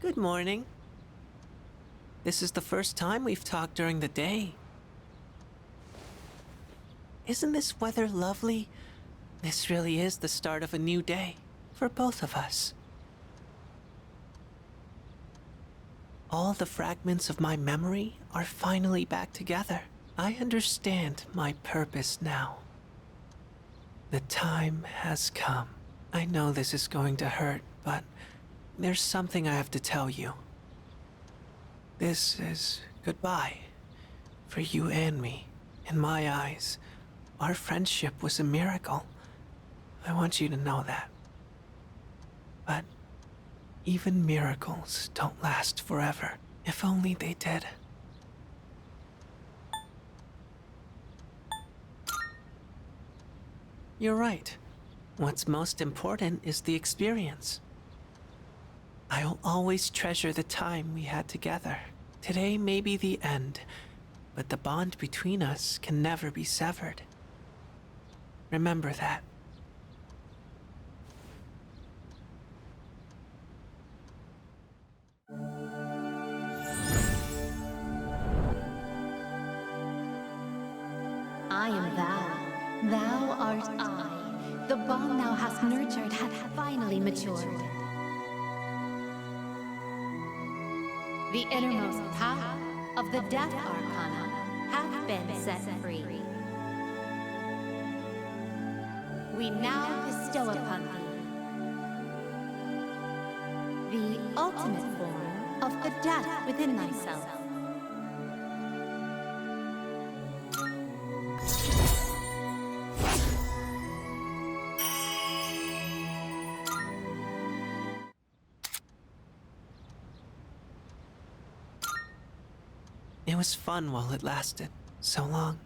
Good morning. This is the first time we've talked during the day. Isn't this weather lovely? This really is the start of a new day for both of us. All the fragments of my memory are finally back together. I understand my purpose now. The time has come. I know this is going to hurt, but there's something I have to tell you. This is goodbye for you and me. In my eyes, our friendship was a miracle. I want you to know that. But even miracles don't last forever. If only they did. You're right. What's most important is the experience. I'll always treasure the time we had together. Today may be the end, but the bond between us can never be severed. Remember that. I am thou. Thou art I. The bond thou hast nurtured hath finally matured. The innermost power of the Death Arcana hath been set free. We now bestow upon thee the ultimate form of the death within thyself. It was fun while it lasted so long.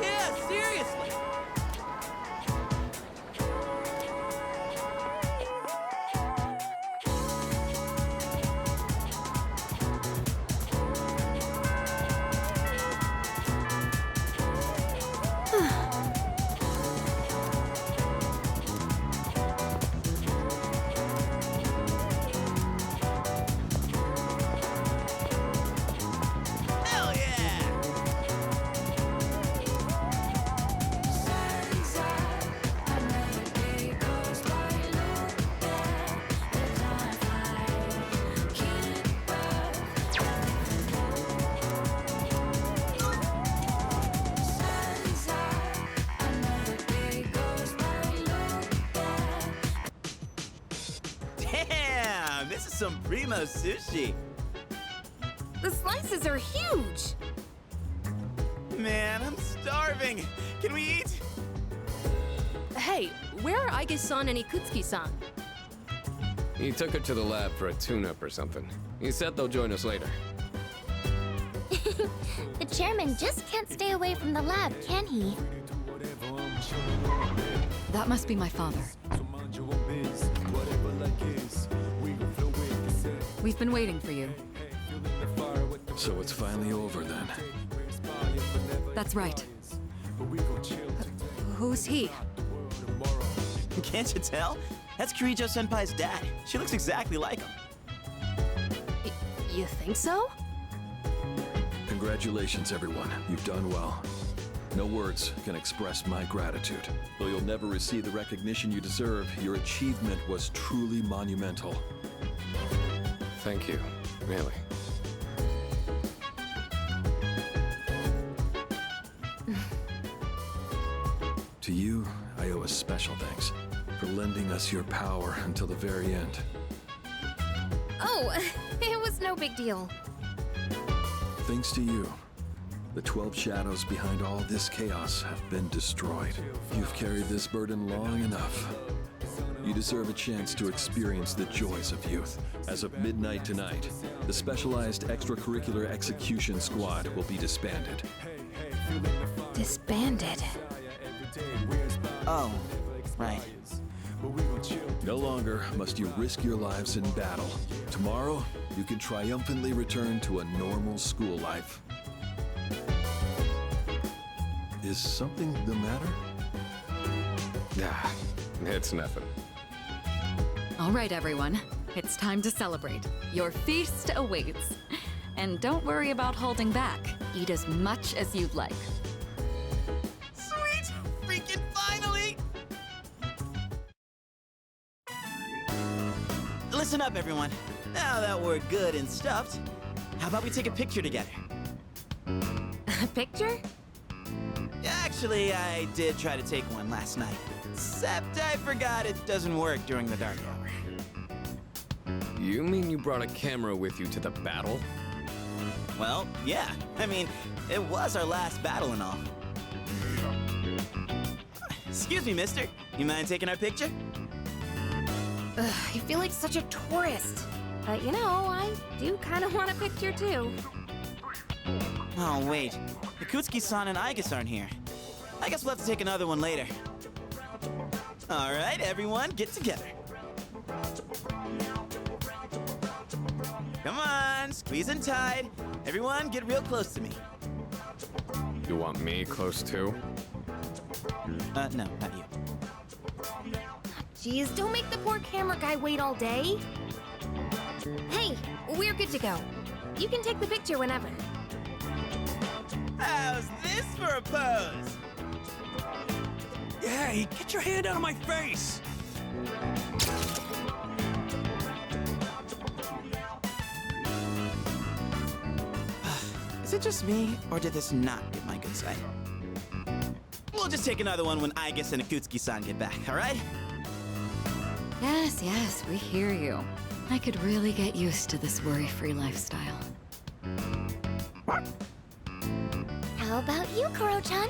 Yeah, seriously! Hell yeah! Damn, this is some primo sushi. The slices are huge! Man, I'm starving. Can we eat? Hey, where are Aige-san and Ikutsuki-san? He took her to the lab for a tune-up or something. He said they'll join us later. The chairman just can't stay away from the lab, can he? That must be my father. We've been waiting for you. So it's finally over then. That's right. Who's he? Can't you tell? That's Kirijo-senpai's dad. She looks exactly like him. You think so? Congratulations, everyone. You've done well. No words can express my gratitude. Though you'll never receive the recognition you deserve, your achievement was truly monumental. Thank you, really. To you, I owe a special thanks for lending us your power until the very end. Oh, it was no big deal. Thanks to you, the 12 shadows behind all this chaos have been destroyed. You've carried this burden long enough. You deserve a chance to experience the joys of youth. As of midnight tonight, the specialized extracurricular execution squad will be disbanded. Disbanded. Oh, right. No longer must you risk your lives in battle. Tomorrow, you can triumphantly return to a normal school life. Is something the matter? Ah, it's nothing. All right, everyone. It's time to celebrate. Your feast awaits. And don't worry about holding back. Eat as much as you'd like. Sweet! Freaking finally! Listen up, everyone. Now that we're good and stuffed, how about we take a picture together? A picture? Actually, I did try to take one last night. Except I forgot it doesn't work during the dark hour. You mean you brought a camera with you to the battle? Well, yeah. I mean, it was our last battle and all. Excuse me, mister. You mind taking our picture? Ugh, I feel like such a tourist. But you know, I do kind of want a picture too. Oh, wait. Ikutsuki-san and Aigus aren't here. I guess we'll have to take another one later. All right, everyone, get together. Come on, squeeze and tight. Everyone, get real close to me. You want me close too? No, not you. Jeez, don't make the poor camera guy wait all day. Hey, we're good to go. You can take the picture whenever. How's this for a pose? Hey, get your hand out of my face! Is it just me, or did this not get my good side? We'll just take another one when Aigus and Ikutsuki-san get back, all right? Yes, yes, we hear you. I could really get used to this worry-free lifestyle. How about you, Kuro-chan?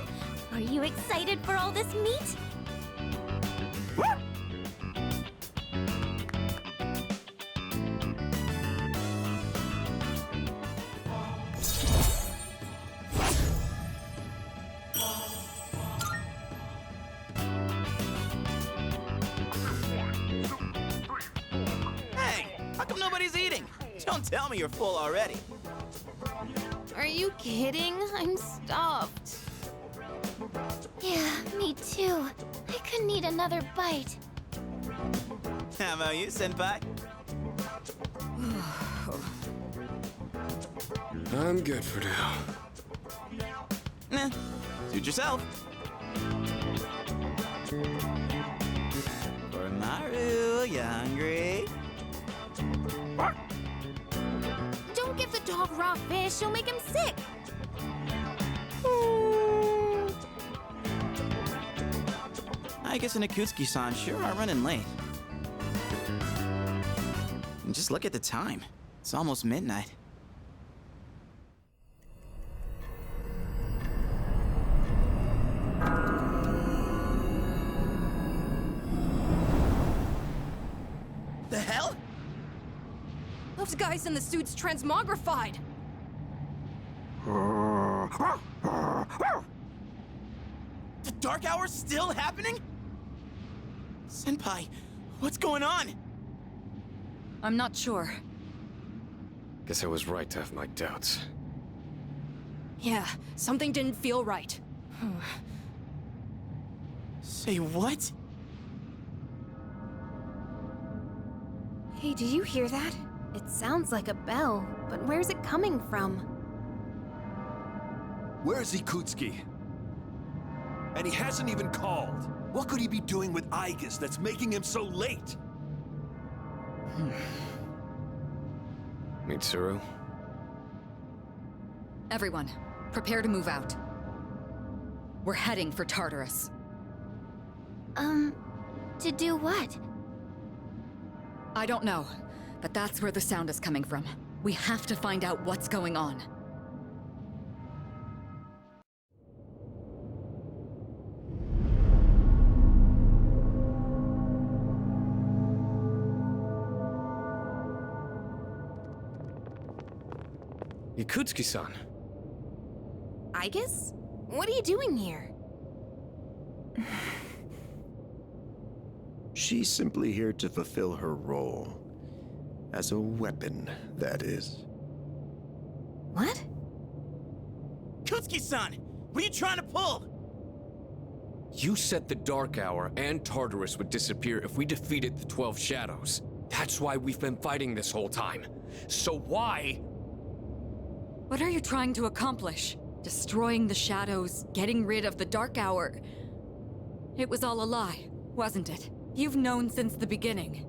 Are you excited for all this meat? Hey, how come nobody's eating? Don't tell me you're full already. Are you kidding? I'm stuffed. Yeah, me too. I couldn't eat another bite. How about you, senpai? I'm good for now. Nah, suit yourself. For Maru, you hungry? Don't give the dog raw fish. You'll make him sick. Aigus and Ikutsuki-san sure are running late. And just look at the time. It's almost midnight. The hell? Those guys in the suits transmogrified. The Dark Hour's still happening? Senpai, what's going on? I'm not sure. Guess I was right to have my doubts. Yeah, something didn't feel right. Say what? Hey, did you hear that? It sounds like a bell, but where's it coming from? Where's Ikutsuki? And he hasn't even called. What could he be doing with Aigus that's making him so late? Mitsuru? Everyone, prepare to move out. We're heading for Tartarus. To do what? I don't know, but that's where the sound is coming from. We have to find out what's going on. Ikutsuki-san. Aigus? What are you doing here? She's simply here to fulfill her role. As a weapon, that is. What? Kutsuki-san! What are you trying to pull? You said the Dark Hour and Tartarus would disappear if we defeated the 12 Shadows. That's why we've been fighting this whole time. So why? What are you trying to accomplish? Destroying the shadows, getting rid of the Dark Hour. It was all a lie, wasn't it? You've known since the beginning.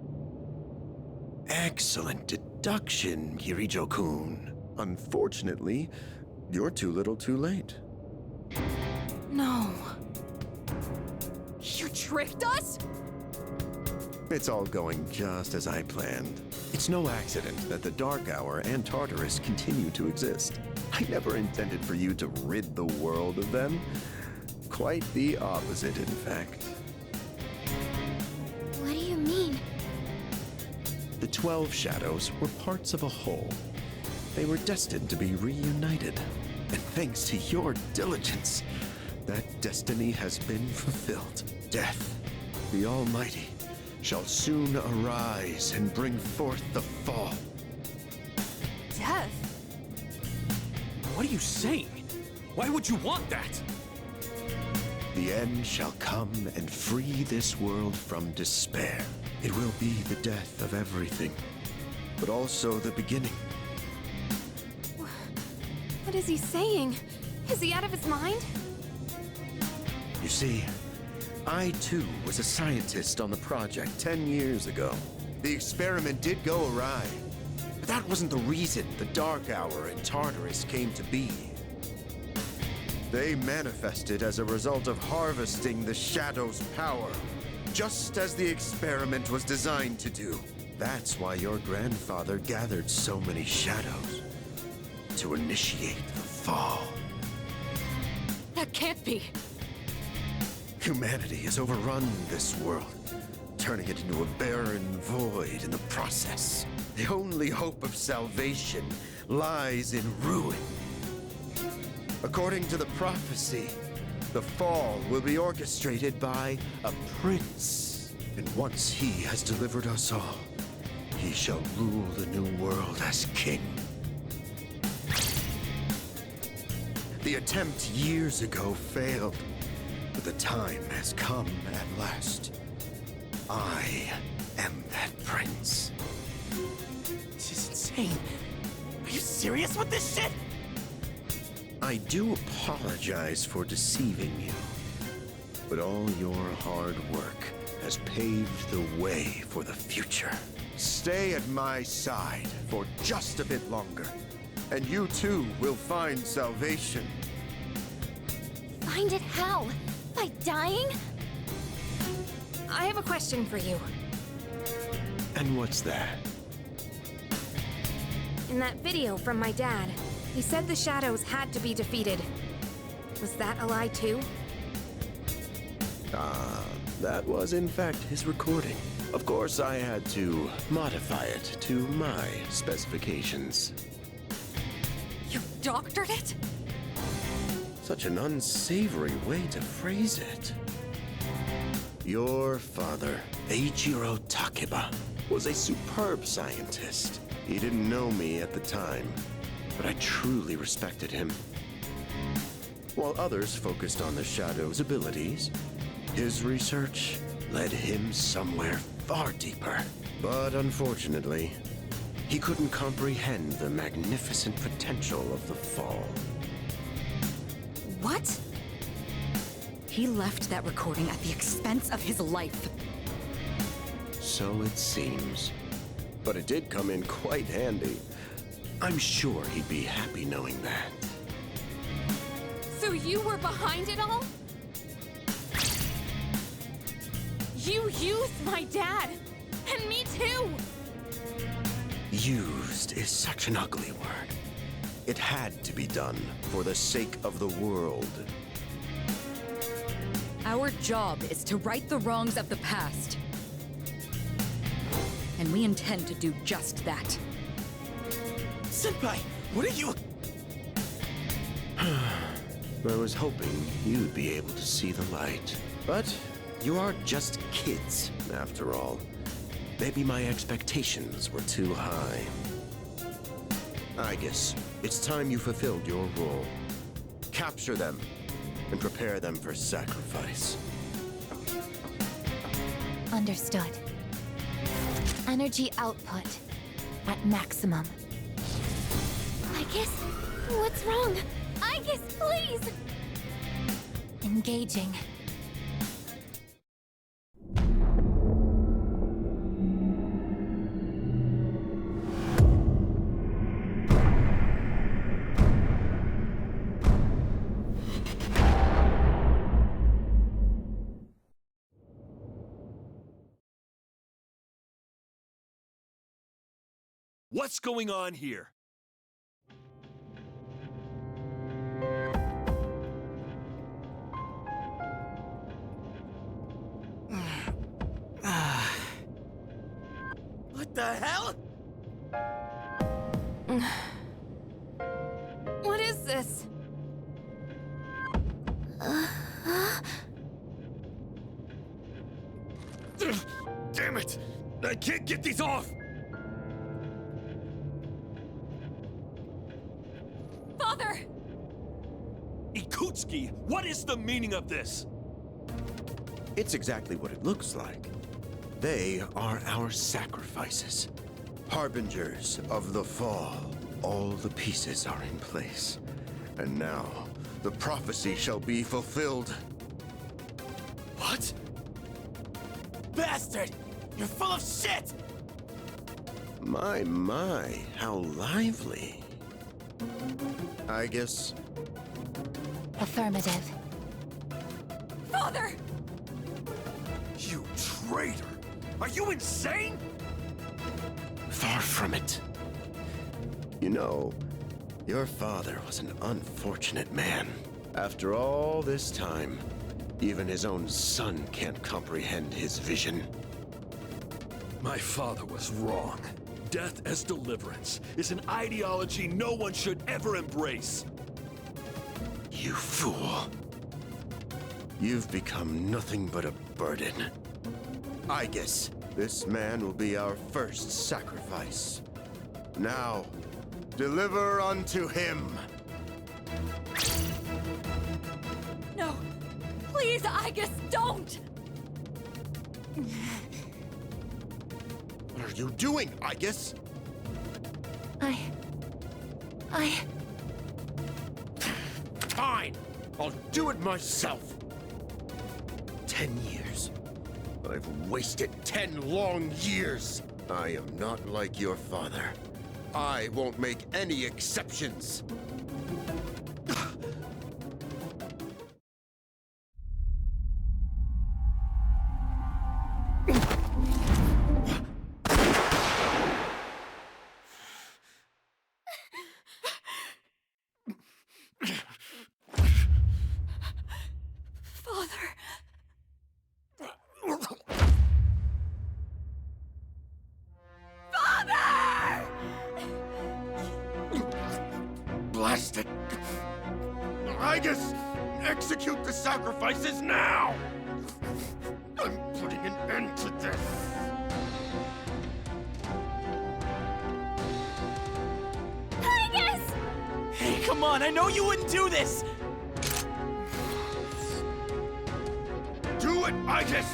Excellent deduction, Kirijo-kun. Unfortunately, you're too little too late. No. You tricked us? It's all going just as I planned. It's no accident that the Dark Hour and Tartarus continue to exist. I never intended for you to rid the world of them. Quite the opposite, in fact. What do you mean? The 12 Shadows were parts of a whole. They were destined to be reunited. And thanks to your diligence, that destiny has been fulfilled. Death, the Almighty, shall soon arise and bring forth the fall. Death? What are you saying? Why would you want that? The end shall come and free this world from despair. It will be the death of everything, but also the beginning. What is he saying? Is he out of his mind? You see, I too was a scientist on the project 10 years ago. The experiment did go awry, but that wasn't the reason the Dark Hour and Tartarus came to be. They manifested as a result of harvesting the Shadow's power, just as the experiment was designed to do. That's why your grandfather gathered so many shadows, to initiate the fall. That can't be. Humanity has overrun this world, turning it into a barren void in the process. The only hope of salvation lies in ruin. According to the prophecy, the fall will be orchestrated by a prince. And once he has delivered us all, he shall rule the new world as king. The attempt years ago failed, but the time has come at last. I am that prince. This is insane. Are you serious with this shit? I do apologize for deceiving you, but all your hard work has paved the way for the future. Stay at my side for just a bit longer, and you too will find salvation. Find it how? By dying? I have a question for you. And what's that? In that video from my dad, he said the shadows had to be defeated. Was that a lie too? That was in fact his recording. Of course, I had to modify it to my specifications. You doctored it? Such an unsavory way to phrase it. Your father, Eiichiro Takeba, was a superb scientist. He didn't know me at the time, but I truly respected him. While others focused on the Shadow's abilities, his research led him somewhere far deeper. But unfortunately, he couldn't comprehend the magnificent potential of the fall. What? He left that recording at the expense of his life. So it seems. But it did come in quite handy. I'm sure he'd be happy knowing that. So you were behind it all? You used my dad! And me too! Used is such an ugly word. It had to be done for the sake of the world. Our job is to right the wrongs of the past. And we intend to do just that. Senpai, what are you... I was hoping you'd be able to see the light. But you are just kids, after all. Maybe my expectations were too high. I guess it's time you fulfilled your role. Capture them and prepare them for sacrifice. Understood. Energy output at maximum. Icus, what's wrong? Icus, please! Engaging. What's going on here? What the hell? What is this? Damn it! I can't get these off! Father! Ikutsuki, what is the meaning of this? It's exactly what it looks like. They are our sacrifices. Harbingers of the fall. All the pieces are in place. And now, the prophecy shall be fulfilled. What? Bastard! You're full of shit! My, how lively. I guess Affirmative. Father! You traitor! Are you insane? far from it. You know, your father was an unfortunate man. After all this time, even his own son can't comprehend his vision. My father was wrong. Death as deliverance is an ideology no one should ever embrace. You fool. You've become nothing but a burden. I guess this man will be our first sacrifice. Now, deliver unto him. No! Please, Aigis, don't! What are you doing, Aigis? Fine! I'll do it myself! 10 years. I've wasted 10 long years! I am not like your father. I won't make any exceptions! Blast it! Aigis! Execute the sacrifices now! I'm putting an end to this! Aigis! Hey, come on, I know you wouldn't do this! Do it, Aigis!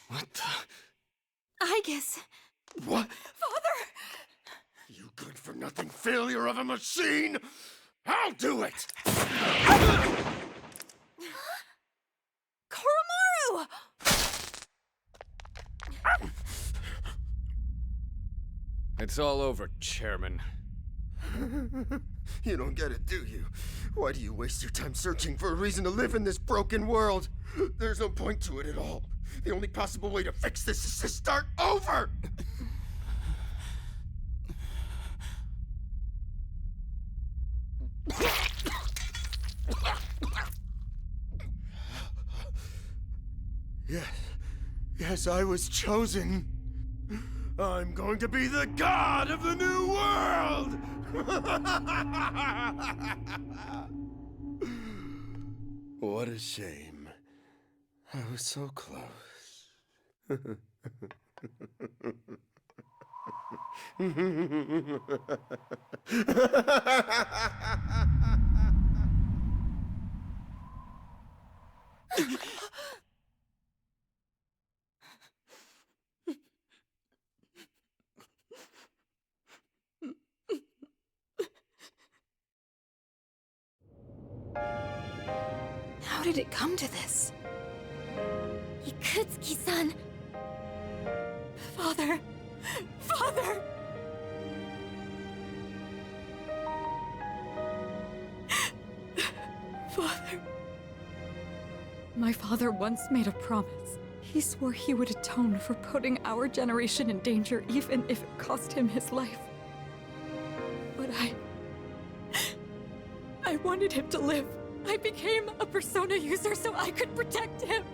What the? Aigis! What? Father! You good-for-nothing failure of a machine! I'll do it! Koromaru! It's all over, Chairman. You don't get it, do you? Why do you waste your time searching for a reason to live in this broken world? There's no point to it at all. The only possible way to fix this is to start over! Yes, I was chosen. I'm going to be the god of the new world! What a shame. I was so close. How did it come to this? Yakutsuki-san! Father! Father! Father. My father once made a promise. He swore he would atone for putting our generation in danger even if it cost him his life. But I wanted him to live. I became a persona user so I could protect him.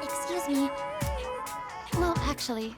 Excuse me. Well, actually...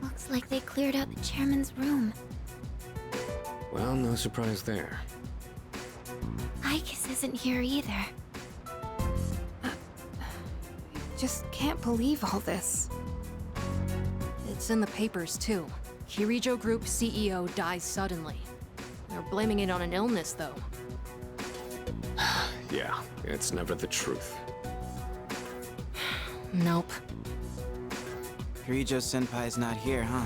Looks like they cleared out the chairman's room. Well, no surprise there. Icus isn't here either. Just can't believe all this. It's in the papers, too. Kirijo Group CEO dies suddenly. They're blaming it on an illness, though. Yeah, it's never the truth. Nope. Kirijo Senpai's not here, huh?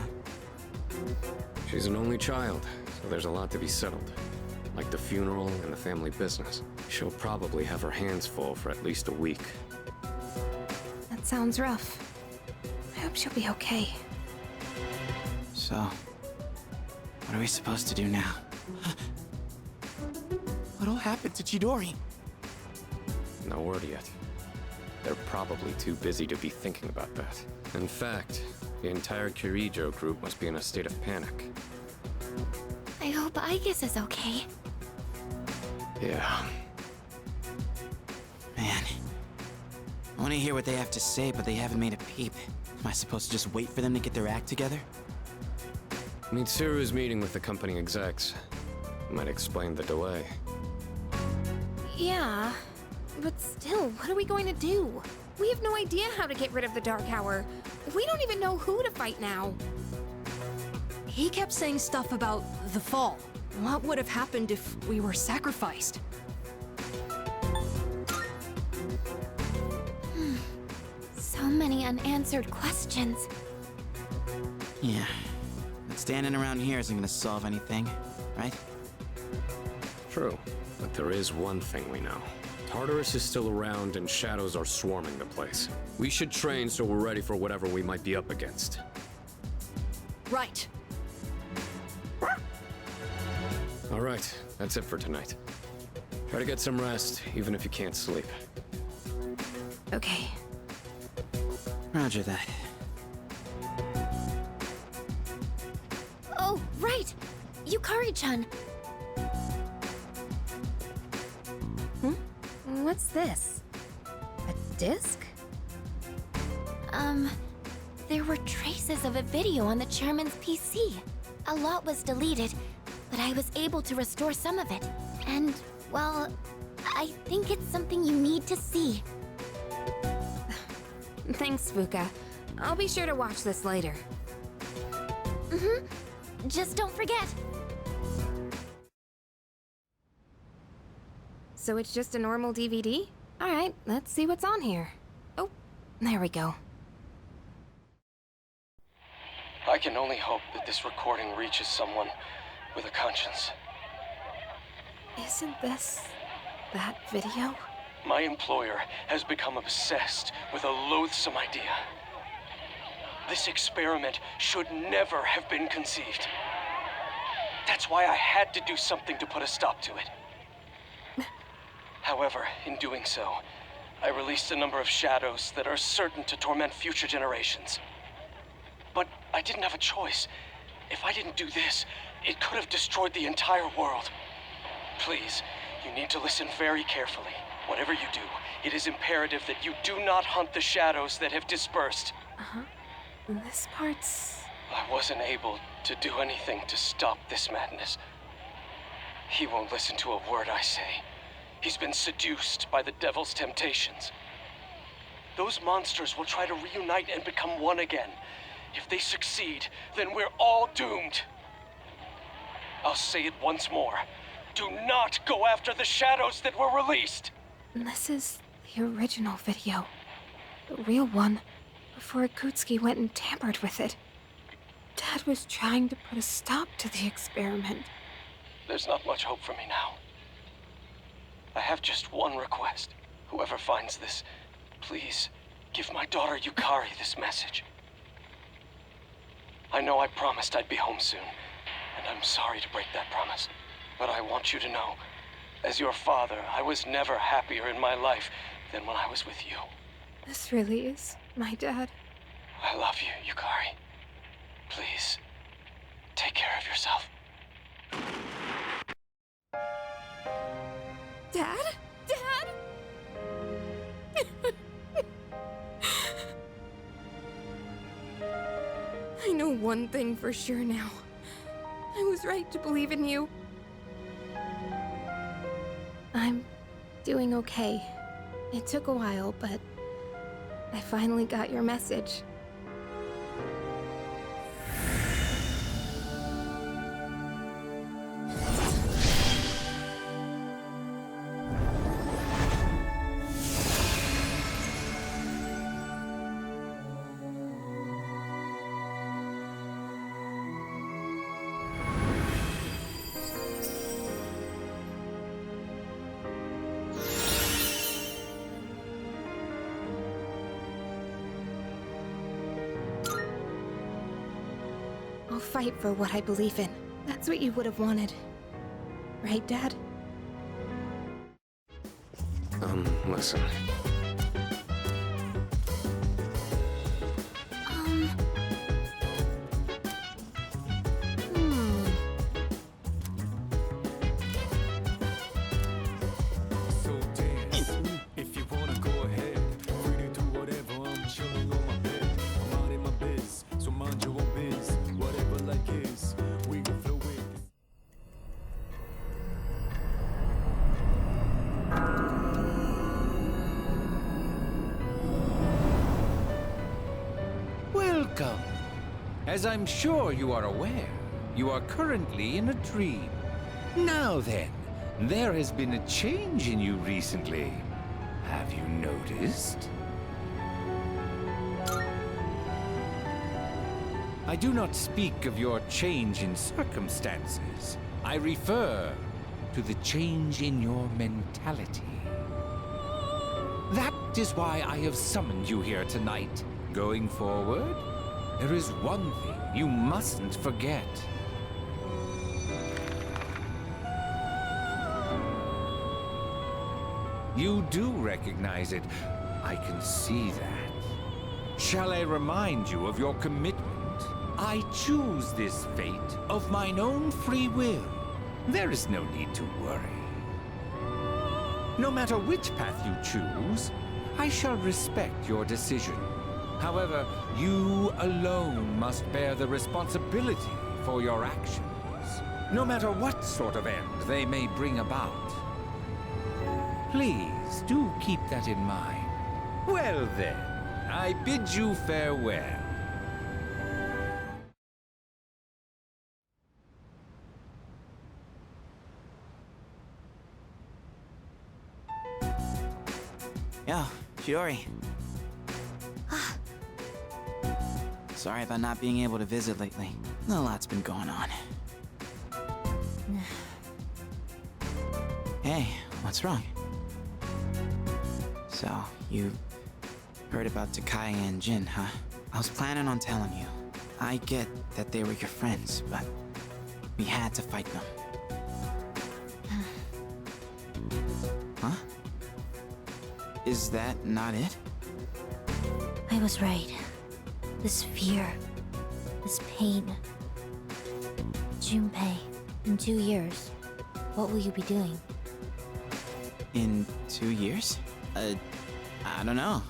She's an only child, so there's a lot to be settled. Like the funeral and the family business. She'll probably have her hands full for at least a week. That sounds rough. I hope she'll be okay. So, what are we supposed to do now? What'll happen to Chidori? No word yet. They're probably too busy to be thinking about that. In fact, the entire Kirijo group must be in a state of panic. I hope Icus is okay. Yeah. Man. I want to hear what they have to say, but they haven't made a peep. Am I supposed to just wait for them to get their act together? Mitsuru's meeting with the company execs. Might explain the delay. Yeah, but still, what are we going to do? We have no idea how to get rid of the Dark Hour. We don't even know who to fight now. He kept saying stuff about the fall. What would have happened if we were sacrificed? So many unanswered questions. Yeah. But standing around here isn't gonna solve anything, right? True, but there is one thing we know. Tartarus is still around and shadows are swarming the place. We should train so we're ready for whatever we might be up against. Right. All right, that's it for tonight. Try to get some rest, even if you can't sleep. Okay. Roger that. Oh, right! Yukari-chan! What's this? A disc? There were traces of a video on the chairman's PC. A lot was deleted, but I was able to restore some of it. And, well, I think it's something you need to see. Thanks, Fuka. I'll be sure to watch this later. Just don't forget. So it's just a normal DVD? Alright, let's see what's on here. Oh, there we go. I can only hope that this recording reaches someone with a conscience. Isn't this that video? My employer has become obsessed with a loathsome idea. This experiment should never have been conceived. That's why I had to do something to put a stop to it. However, in doing so, I released a number of shadows that are certain to torment future generations. But I didn't have a choice. If I didn't do this, it could have destroyed the entire world. Please, you need to listen very carefully. Whatever you do, it is imperative that you do not hunt the shadows that have dispersed. This part's... I wasn't able to do anything to stop this madness. He won't listen to a word I say. He's been seduced by the devil's temptations. Those monsters will try to reunite and become one again. If they succeed, then we're all doomed. I'll say it once more. Do not go after the shadows that were released! This is the original video. The real one, before Akutsuki went and tampered with it. Dad was trying to put a stop to the experiment. There's not much hope for me now. I have just one request. Whoever finds this, please give my daughter Yukari this message. I know I promised I'd be home soon, and I'm sorry to break that promise. But I want you to know, as your father, I was never happier in my life than when I was with you. This really is my dad. I love you, Yukari. Please, take care of yourself. Dad? Dad? I know one thing for sure now. I was right to believe in you. I'm doing okay. It took a while, but I finally got your message. I'll fight for what I believe in. That's what you would have wanted. Right, Dad? Listen. If you wanna go ahead, free to do whatever. I'm chilling on my bed. I'm minding my biz, so mind your own biz. Whatever like is, we can flow with. Welcome. As I'm sure you are aware, you are currently in a dream. Now then, there has been a change in you recently. Have you noticed? I do not speak of your change in circumstances. I refer to the change in your mentality. That is why I have summoned you here tonight. Going forward, there is one thing you mustn't forget. You do recognize it. I can see that. Shall I remind you of your commitment? I choose this fate of mine own free will. There is no need to worry. No matter which path you choose, I shall respect your decision. However, you alone must bear the responsibility for your actions, no matter what sort of end they may bring about. Please do keep that in mind. Well then, I bid you farewell. Yo, Yukari. Sorry about not being able to visit lately. A lot's been going on. Hey, what's wrong? So, you heard about Takai and Jin, huh? I was planning on telling you. I get that they were your friends, but we had to fight them. Huh? Is that not it? I was right. This fear, this pain. Junpei, in 2 years, what will you be doing? In 2 years? I don't know.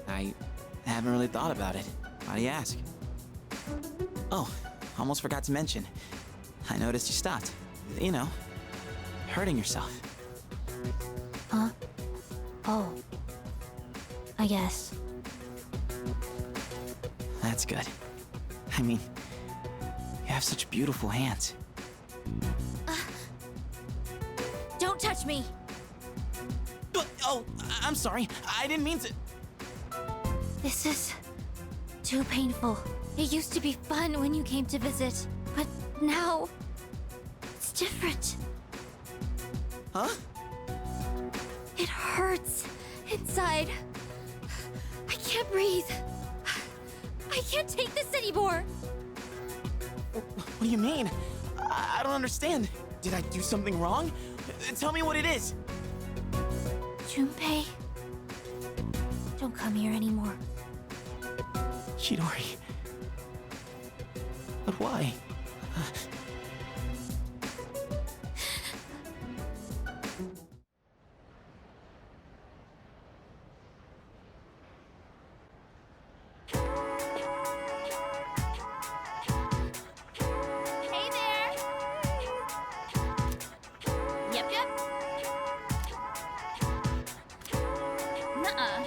I haven't really thought about it. Why do you ask? Oh, almost forgot to mention. I noticed you stopped. You know, hurting yourself. Huh? Oh. I guess. That's good. I mean, you have such beautiful hands. Don't touch me! Oh, I'm sorry. I didn't mean to. This is too painful. It used to be fun when you came to visit, but now it's different. Huh? It hurts inside. I can't breathe. I can't take this anymore. What do you mean? I don't understand. Did I do something wrong? Tell me what it is. Junpei, don't come here anymore. Chidori. But why? Hey there! Yep, yep. Nuh-uh.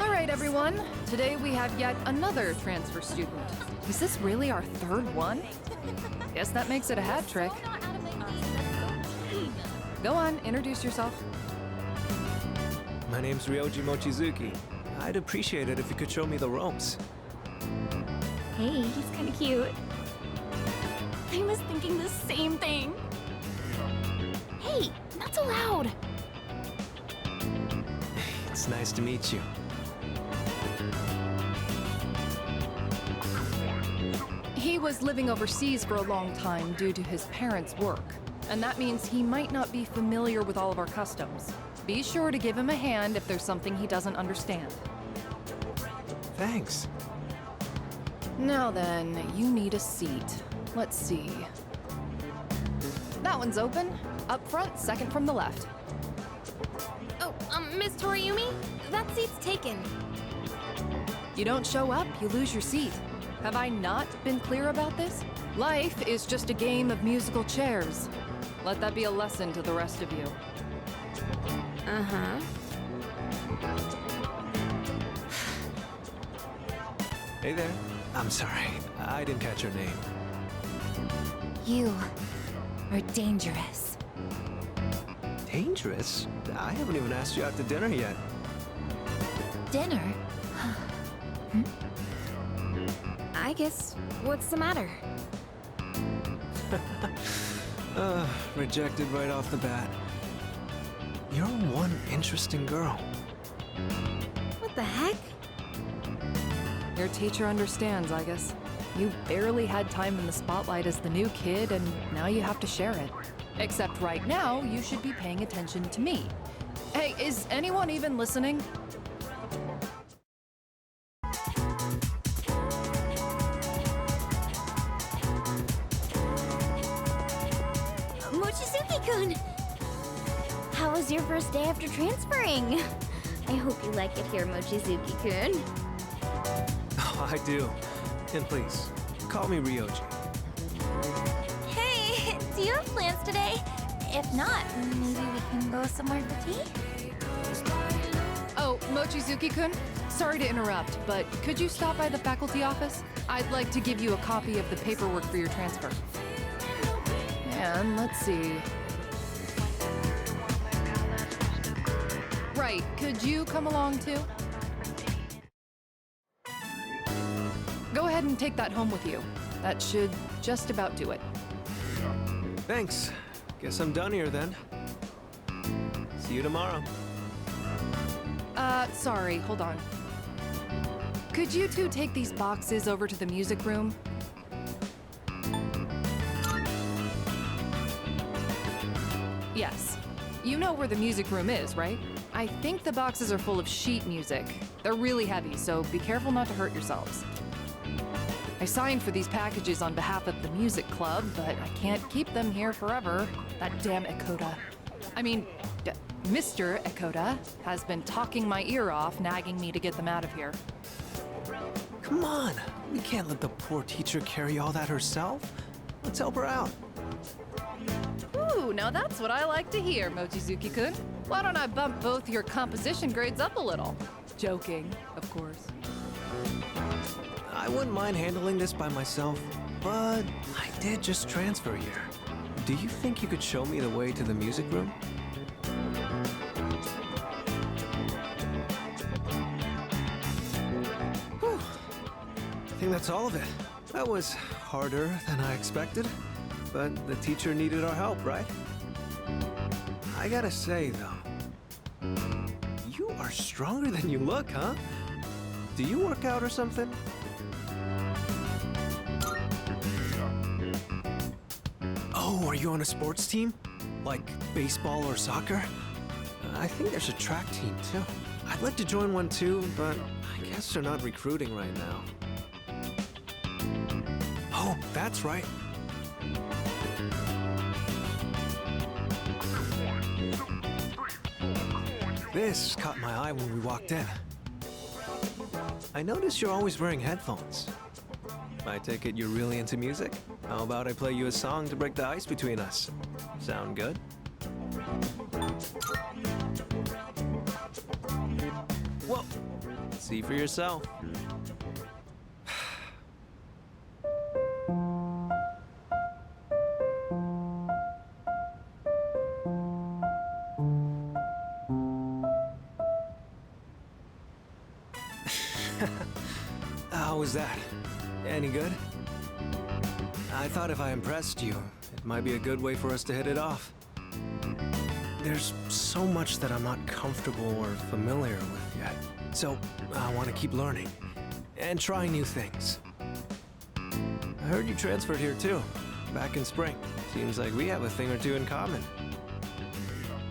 All right, everyone. Today we have yet another transfer student. Is this really our third one? Guess that makes it a hat trick. Go on, introduce yourself. My name's Ryoji Mochizuki. I'd appreciate it if you could show me the ropes. Hey, he's kind of cute. I was thinking the same thing. Hey, not so loud. It's nice to meet you. He was living overseas for a long time due to his parents' work, and that means he might not be familiar with all of our customs. Be sure to give him a hand if there's something he doesn't understand. Thanks. Now then, you need a seat. Let's see. That one's open. Up front, second from the left. Oh, Miss Toriumi? That seat's taken. You don't show up, you lose your seat. Have I not been clear about this? Life is just a game of musical chairs. Let that be a lesson to the rest of you. Uh-huh. Hey there. I'm sorry. I didn't catch your name. You are dangerous. Dangerous? I haven't even asked you out to dinner yet. Dinner? I guess, what's the matter? Rejected right off the bat. You're one interesting girl. What the heck? Your teacher understands, I guess. You barely had time in the spotlight as the new kid, and now you have to share it. Except right now, you should be paying attention to me. Hey, is anyone even listening? Mochizuki-kun! How was your first day after transferring? I hope you like it here, Mochizuki-kun. Oh, I do. And please, call me Ryoji. Hey, do you have plans today? If not, maybe we can go somewhere for tea? Oh, Mochizuki-kun? Sorry to interrupt, but could you stop by the faculty office? I'd like to give you a copy of the paperwork for your transfer. And let's see. Right, could you come along too? Go ahead and take that home with you. That should just about do it. Thanks. Guess I'm done here then. See you tomorrow. Sorry, hold on. Could you two take these boxes over to the music room? Yes. You know where the music room is, right? I think the boxes are full of sheet music. They're really heavy, so be careful not to hurt yourselves. I signed for these packages on behalf of the music club, but I can't keep them here forever. That damn Ekoda. Mr. Ekoda has been talking my ear off, nagging me to get them out of here. Come on, we can't let the poor teacher carry all that herself. Let's help her out. Ooh, now that's what I like to hear, Mochizuki-kun. Why don't I bump both your composition grades up a little? Joking, of course. I wouldn't mind handling this by myself, but I did just transfer here. Do you think you could show me the way to the music room? Whew. I think that's all of it. That was harder than I expected, but the teacher needed our help, right? I gotta say, though, you are stronger than you look, huh? Do you work out or something? Oh, are you on a sports team? Like baseball or soccer? I think there's a track team, too. I'd like to join one, too, but I guess they're not recruiting right now. Oh, that's right. This caught my eye when we walked in. I noticed you're always wearing headphones. I take it you're really into music? How about I play you a song to break the ice between us? Sound good? Whoa! See for yourself. How was that? Any good? I thought if I impressed you, it might be a good way for us to hit it off. There's so much that I'm not comfortable or familiar with yet, so I want to keep learning and trying new things. I heard you transferred here too, back in spring. Seems like we have a thing or two in common.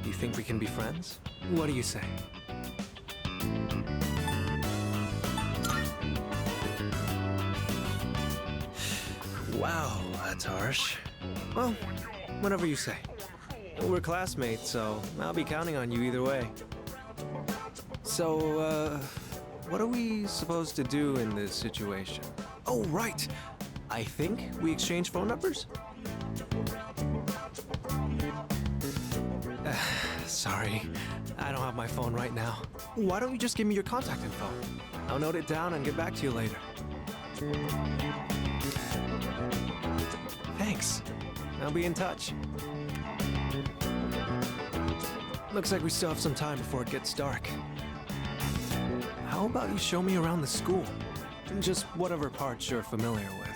You think we can be friends? What do you say? Wow, that's harsh. Well, whatever you say. We're classmates, so I'll be counting on you either way. So, what are we supposed to do in this situation? Oh, right! I think we exchange phone numbers? Sorry, I don't have my phone right now. Why don't you just give me your contact info? I'll note it down and get back to you later. Thanks. I'll be in touch. Looks like we still have some time before it gets dark. How about you show me around the school? Just whatever parts you're familiar with.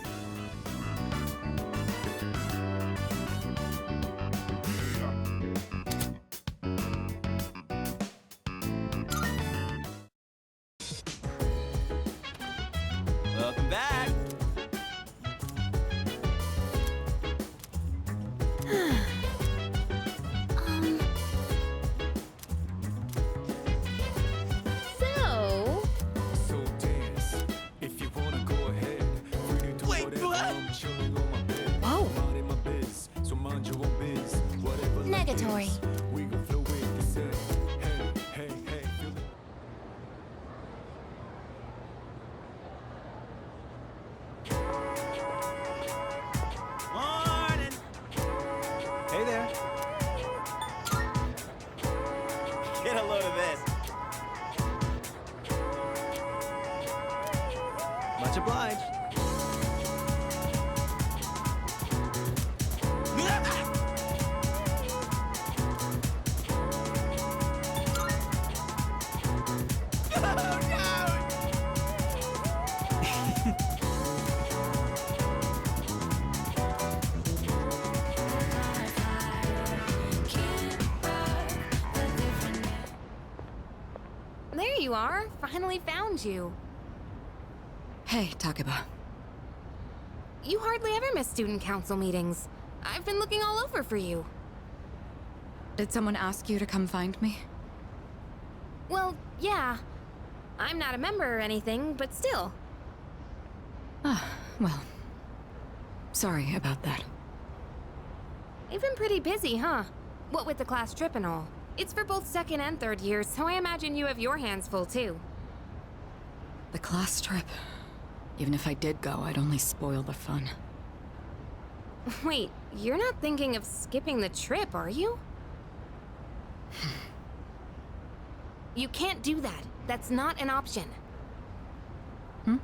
Whoa. Negatory. Morning! Hey there. Get a load of this. Much obliged. There you are. Finally found you. Hey, Takeba. You hardly ever miss student council meetings. I've been looking all over for you. Did someone ask you to come find me? Well, yeah. I'm not a member or anything, but still. Ah, well. Sorry about that. You've been pretty busy, huh? What with the class trip and all. It's for both second and third years, so I imagine you have your hands full too. The class trip. Even if I did go, I'd only spoil the fun. Wait, you're not thinking of skipping the trip, are you? You can't do that. That's not an option. Hmm?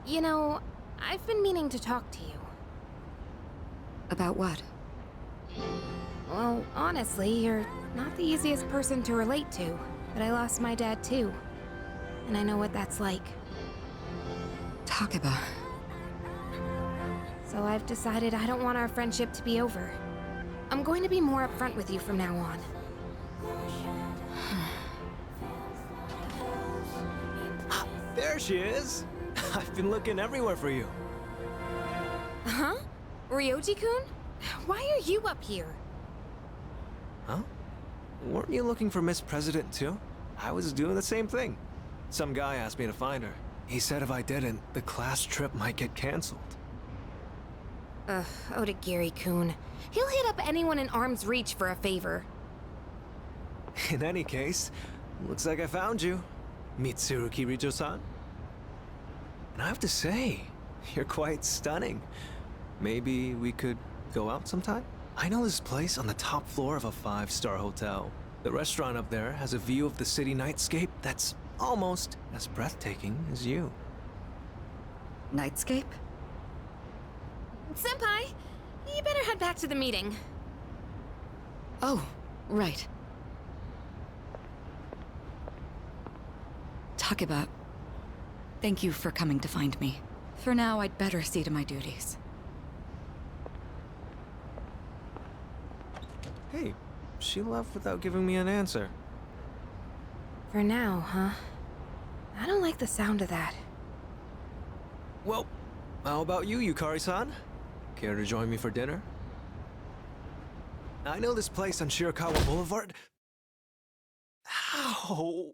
You know, I've been meaning to talk to you. About what? Well, honestly, you're not the easiest person to relate to, but I lost my dad too. And I know what that's like. Takeba. So I've decided I don't want our friendship to be over. I'm going to be more upfront with you from now on. There she is. I've been looking everywhere for you. Huh? Ryoji-kun? Why are you up here? Huh? Weren't you looking for Miss President too? I was doing the same thing. Some guy asked me to find her. He said if I didn't, the class trip might get canceled. Ugh, Odagiri-kun. He'll hit up anyone in arm's reach for a favor. In any case, looks like I found you, Mitsuru Kirijo-san. And I have to say, you're quite stunning. Maybe we could go out sometime? I know this place on the top floor of a 5-star hotel. The restaurant up there has a view of the city nightscape that's almost as breathtaking as you. Nightscape? Senpai, you better head back to the meeting. Oh, right. Takeba, thank you for coming to find me. For now, I'd better see to my duties. Hey, she left without giving me an answer. For now, huh? I don't like the sound of that. Well, how about you, Yukari-san? Care to join me for dinner? I know this place on Shirakawa Boulevard. Ow!